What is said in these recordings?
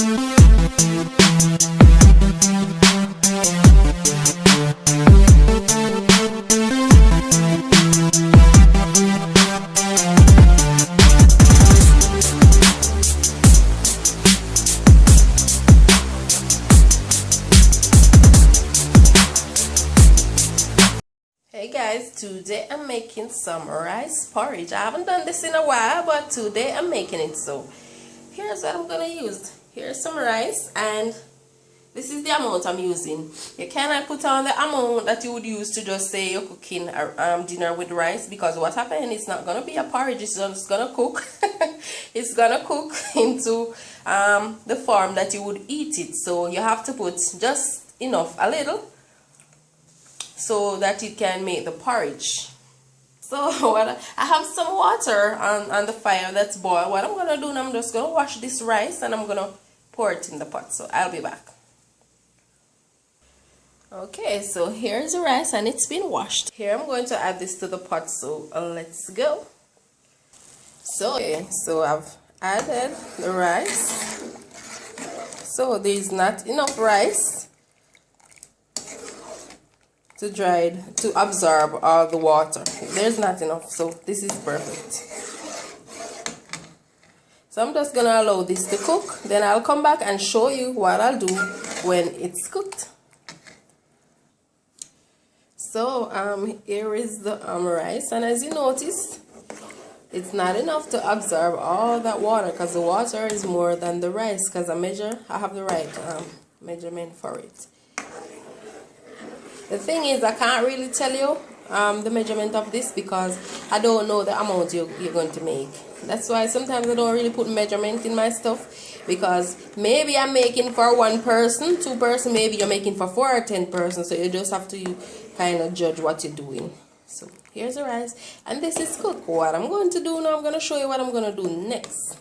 Hey guys, today I'm making some rice porridge. I haven't done this in a while, but today I'm making it. So here's what I'm gonna use. Here's some rice, and this is the amount I'm using. You cannot put on the amount that you would use to just say you're cooking a dinner with rice, because what happens, it's not gonna be a porridge, it's just gonna cook. It's gonna cook into the form that you would eat it. So you have to put just enough, a little, so that you can make the porridge. So I have some water on the fire that's boiled. What I'm gonna do now, I'm just gonna wash this rice and I'm gonna pour it in the pot. So I'll be back. Okay, so here's the rice and it's been washed. Here I'm going to add this to the pot, so let's go. So I've added the rice. So there's not enough rice to absorb all the water. There's not enough, so this is perfect. So I'm just gonna allow this to cook, then I'll come back and show you what I'll do when it's cooked. So here is the rice, and as you notice, it's not enough to absorb all that water, because the water is more than the rice, because I have the right measurement for it. The thing is, I can't really tell you the measurement of this because I don't know the amount you're going to make. That's why sometimes I don't really put measurement in my stuff, because maybe I'm making for one person, two person, maybe you're making for 4 or 10 persons, so you just have to kind of judge what you're doing. So here's the rice, and this is cooked. What I'm going to do now, I'm going to show you what I'm going to do next.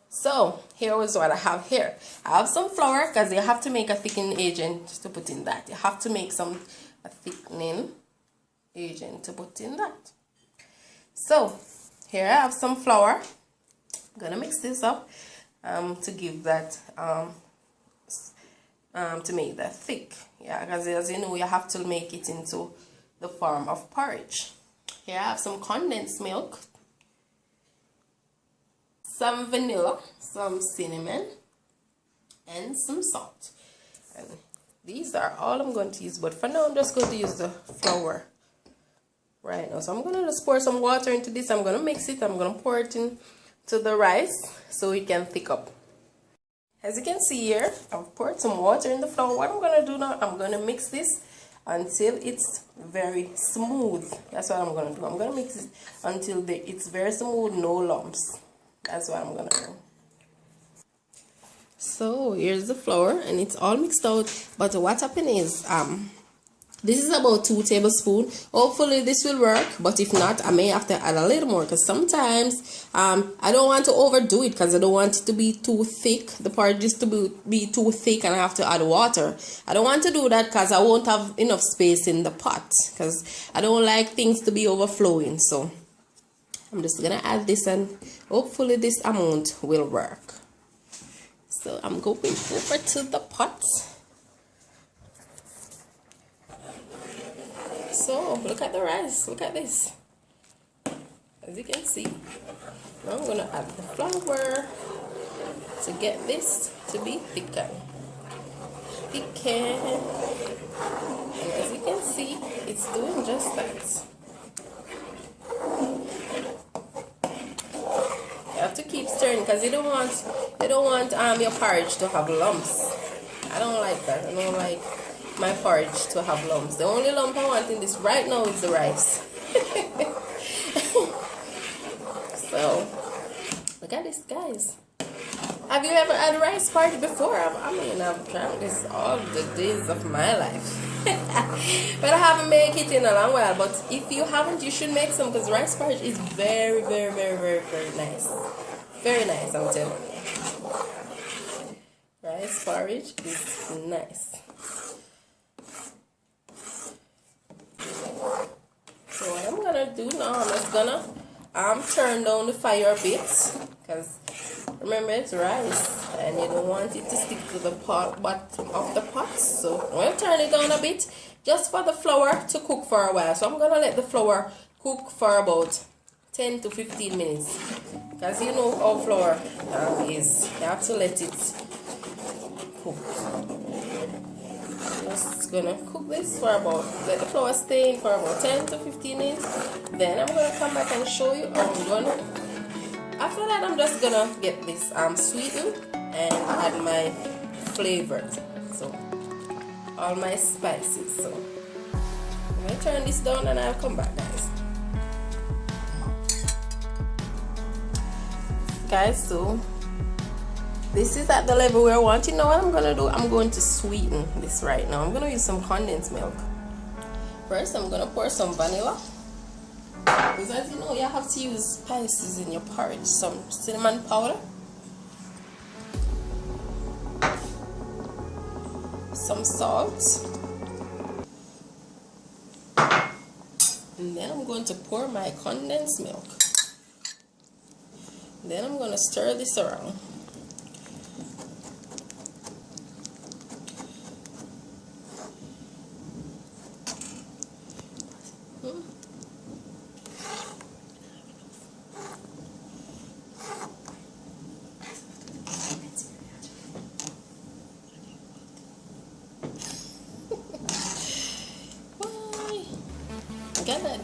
So here is what I have here. I have some flour, because you have to make a thickening agent to put in that. You have to make a thickening agent to put in that. So here I have some flour. I'm gonna mix this up to give that to make that thick. Yeah, because as you know, you have to make it into the form of porridge. Here I have some condensed milk, some vanilla, some cinnamon, and some salt. And these are all I'm going to use, but for now I'm just going to use the flour right now. So I'm going to just pour some water into this. I'm going to mix it. I'm going to pour it into the rice so it can thick up. As you can see here, I've poured some water in the flour. What I'm going to do now, I'm going to mix this until it's very smooth. That's what I'm going to do. I'm going to mix it until it's very smooth, no lumps. That's what I'm gonna do. So here's the flour, and it's all mixed out. But what happened is, this is about 2 tablespoons. Hopefully this will work, but if not, I may have to add a little more, because sometimes I don't want to overdo it, because I don't want it to be too thick. The porridge is to be too thick and I have to add water. I don't want to do that, because I won't have enough space in the pot, because I don't like things to be overflowing. So I'm just gonna add this, and hopefully this amount will work. So I'm going over to the pot. So look at the rice, look at this. As you can see, now I'm gonna add the flour to get this to be thicker. And as you can see, it's doing just that. You have to keep stirring, because you don't want your porridge to have lumps. I don't like that. I don't like my porridge to have lumps. The only lump I want in this right now is the rice. So look at this, guys. Have you ever had rice porridge before? I mean, I've tried this all the days of my life. But I haven't made it in a long while. But if you haven't, you should make some, because rice porridge is very, very, very, very, very nice. Very nice, I'm telling you. Rice porridge is nice. So what I'm gonna do now, I'm just gonna turn down the fire a bit, because remember it's rice, and you don't want it to stick to the bottom of the pot. So I'm going to turn it down a bit just for the flour to cook for a while. So I'm going to let the flour cook for about 10 to 15 minutes, because you know how flour is. You have to let it cook. Just gonna cook this for about, let the flour stay in for about 10 to 15 minutes. Then I'm gonna come back and show you how I'm gonna. After that, I'm just gonna get this sweetened and add my flavors, so all my spices. So I'm gonna turn this down and I'll come back, guys. So this is at the level where I want. You know what I'm gonna do? I'm going to sweeten this right now. I'm gonna use some condensed milk. First, I'm gonna pour some vanilla, because as you know, you have to use spices in your porridge. Some cinnamon powder, some salt, and then I'm going to pour my condensed milk. Then I'm going to stir this around.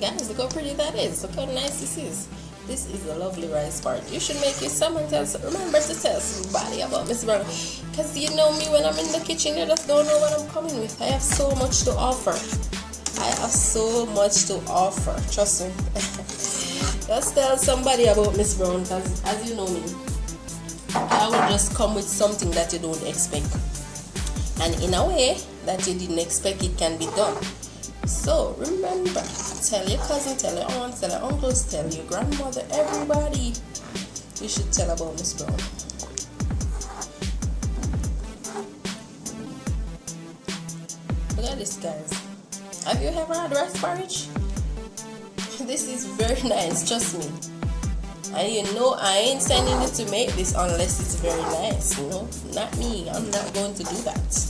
Guys, look how pretty that is. Look how nice this is. This is a lovely rice porridge. You should make it some and remember to tell somebody about Miss Brown. Because you know me, when I'm in the kitchen, you just don't know what I'm coming with. I have so much to offer. I have so much to offer. Trust me. Just tell somebody about Miss Brown, because as you know me, I will just come with something that you don't expect. And in a way that you didn't expect, it can be done. So remember, tell your cousin, tell your aunt, tell your uncles, tell your grandmother, everybody. You should tell about Miss Brown. Look at this, guys. Have you ever had rice porridge? This is very nice, trust me. And you know I ain't sending you to make this unless it's very nice, you know. Not me, I'm not going to do that.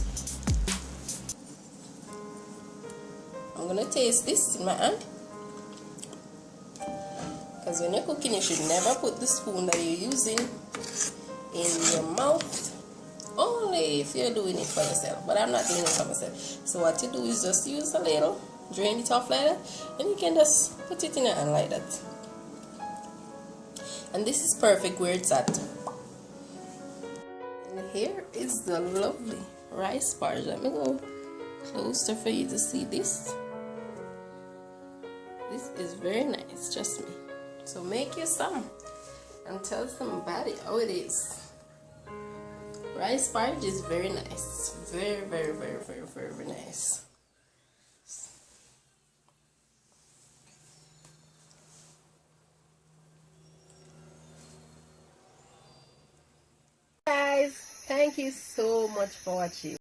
I'm gonna taste this in my hand, because when you're cooking, you should never put the spoon that you're using in your mouth, only if you're doing it for yourself. But I'm not doing it for myself. So what you do is just use a ladle, drain it off like that, and you can just put it in your hand like that. And this is perfect where it's at. And here is the lovely rice porridge. Let me go closer for you to see this. This is very nice, trust me. So make you some and tell somebody how it is. Rice porridge is very nice. Very, very, very, very, very, very nice. Guys, thank you so much for watching.